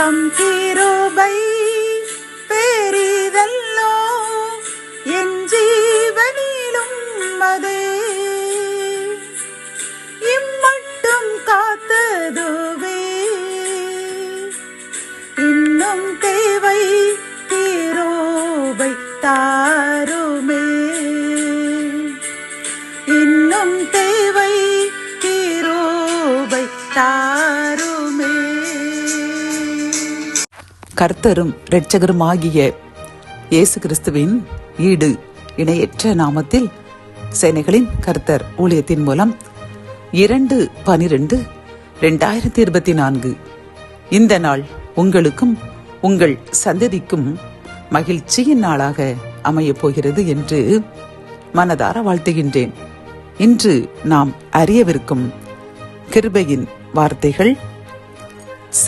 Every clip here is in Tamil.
தம் கிருபை பெரிதல்லோ, என் ஜீவனிலும் அதே இம்மட்டும் காத்ததுவே. இன்னும் தேவை கிருபை தாருமே, இன்னும் தேவை கிருபை தாருமே. கர்த்தரும் இரட்சகருமாகிய இயேசு கிறிஸ்துவின் ஈடு இணையற்ற நாமத்தில் சேனைகளின் கர்த்தர் ஊழியத்தின் மூலம் 2/12/2024 இந்த நாள் உங்களுக்கும் உங்கள் சந்ததிக்கும் மகிழ்ச்சியின் நாளாக அமையப் போகிறது என்று மனதார வாழ்த்துகின்றேன். இன்று நாம் அறியவிருக்கும் கிருபையின் வார்த்தைகள்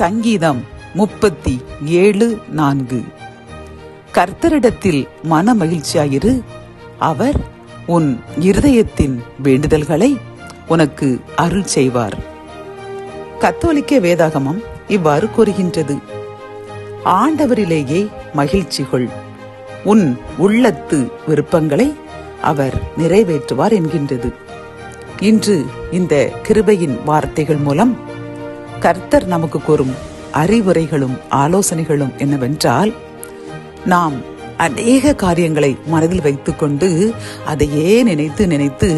சங்கீதம் 37:4. கர்த்தரிடத்தில் மன மகிழ்ச்சியாயிரு, அவர் உன் இருதயத்தின் வேண்டுதல்களை உனக்கு அருள் செய்வார். கத்தோலிக்க வேதாகமம் இவ்வாறு கூறுகின்றது: ஆண்டவரிலேயே மகிழ்ச்சி கொள், உன் உள்ளத்து விருப்பங்களை அவர் நிறைவேற்றுவார் என்கின்றது. இன்று இந்த கிருபையின் வார்த்தைகள் மூலம் கர்த்தர் நமக்கு கூறும் அறிவுரைகளும் ஆலோசனைகளும் என்னவென்றால், நாம் அநேக காரியங்களை மனதில் வைத்துக்கொண்டு அதையே நினைத்து நினைத்து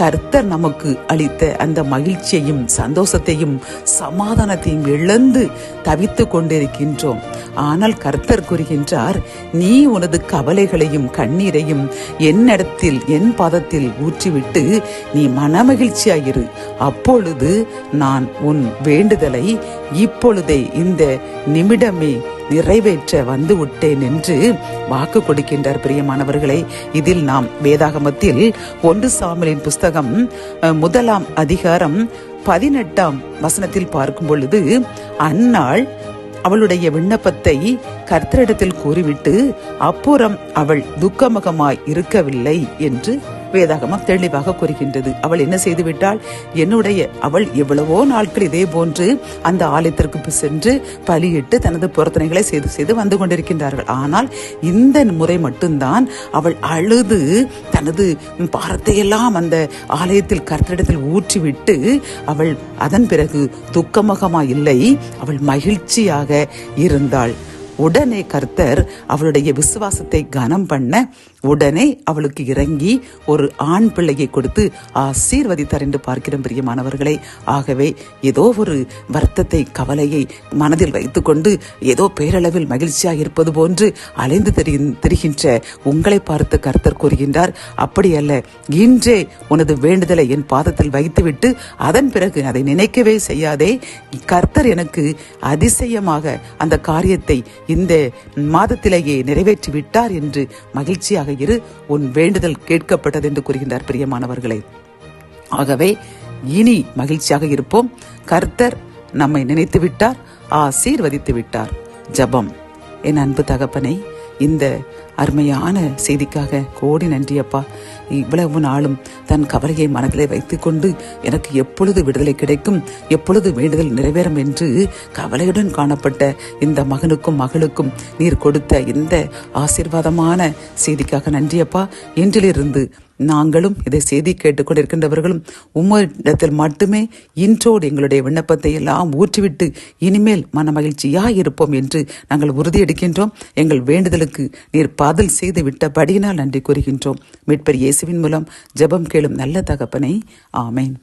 கர்த்தர் நமக்கு அளித்த அந்த மகிழ்ச்சியையும் சந்தோஷத்தையும் சமாதானத்தையும் இழந்து தவித்து கொண்டிருக்கின்றோம். ஆனால் கர்த்தர் கூறுகின்றார், நீ உனது கவலைகளையும் கண்ணீரையும் என்னிடத்தில் என் பாதத்தில் ஊற்றிவிட்டு நீ மனமகிழ்ச்சியாயிரு, அப்பொழுது நான் உன் வேண்டுதலை இப்பொழுதே இந்த நிமிடமே நிறைவேற்ற வந்து விட்டேன் என்று வாக்கு கொடுக்கின்றார். பிரியமானவர்களே, இதில் நாம் வேதாகமத்தில் 1 சாமுவேலின் புஸ்தகம் 1 அதிகாரம் 18 பார்க்கும் பொழுது, அன்னாள் அவளுடைய விண்ணப்பத்தை கர்த்தரிடத்தில் கூறிவிட்டு அப்புறம் அவள் துக்கமுகமாய் இருக்கவில்லை என்று வேதாகமம் தெளிவாக கூறுகின்றது. அவள் என்ன செய்து விட்டாள்? அவள் எவ்வளவோ நாட்கள் இதே போன்று அந்த ஆலயத்திற்கு சென்று பலியிட்டு தனது பொருத்தனைகளை செய்து வந்து கொண்டிருக்கின்றார்கள். ஆனால் இந்த முறை மட்டும்தான் அவள் அழுது தனது பாரத்தை எல்லாம் அந்த ஆலயத்தில் கர்த்தரிடத்தில் ஊற்றிவிட்டு அவள் அதன் பிறகு துக்கமுகமாய் இல்லை, அவள் மகிழ்ச்சியாக இருந்தாள். உடனே கர்த்தர் அவளுடைய விசுவாசத்தை கனம் பண்ண உடனே அவளுக்கு இறங்கி ஒரு ஆண் பிள்ளையை கொடுத்து ஆசீர்வதித்தார் என்று பார்க்கிறோம். பிரியமானவர்களே, ஆகவே ஏதோ ஒரு வருத்தத்தை கவலையை மனதில் வைத்துக்கொண்டு ஏதோ பேரளவில் மகிழ்ச்சியாக இருப்பது போன்று அலைந்து திரிகின்ற உங்களை பார்த்து கர்த்தர் கூறுகின்றார், அப்படி அல்ல, இன்றே உனது வேண்டுதலை என் பாதத்தில் வைத்துவிட்டு அதன் பிறகு அதை நினைக்கவே செய்யாதே. கர்த்தர் எனக்கு அதிசயமாக அந்த காரியத்தை இந்த மாதத்திலேயே நிறைவேற்றி விட்டார் என்று மகிழ்ச்சியாக இரு, உன் வேண்டுதல் கேட்கப்பட்டது என்று கூறுகின்றார். பிரியமானவர்களே, ஆகவே இனி மகிழ்ச்சியாக இருப்போம். கர்த்தர் நம்மை நினைத்து விட்டார், ஆசீர்வதித்து விட்டார். ஜெபம். என் அன்பு தகப்பனை, இந்த அருமையான செய்திக்காக கோடி நன்றி அப்பா. இவ்வளவு நாளும் தன் கவலையை மனதிலே வைத்துக்கொண்டு எனக்கு எப்பொழுது விடுதலை கிடைக்கும், எப்பொழுது வேண்டுதல் நிறைவேறும் என்று கவலையுடன் காணப்பட்ட இந்த மகனுக்கும் மகளுக்கும் நீர் கொடுத்த இந்த ஆசீர்வாதமான செய்திக்காக நன்றி அப்பா. இன்றிலிருந்து நாங்களும் இதை செய்தி கேட்டுக்கொண்டிருக்கின்றவர்களும் உம்மிடத்தில் மட்டுமே இன்றோடு எங்களுடைய விண்ணப்பத்தை எல்லாம் ஊற்றிவிட்டு இனிமேல் மன மகிழ்ச்சியாய் இருப்போம் என்று நாங்கள் உறுதியெடுக்கின்றோம். எங்கள் வேண்டுதலுக்கு நீர் பதில் செய்து விட்டபடியினால் நன்றி கூறுகின்றோம். மீட்பர் இயேசுவின் மூலம் ஜெபம் கேளும் நல்ல தகப்பனே, ஆமேன்.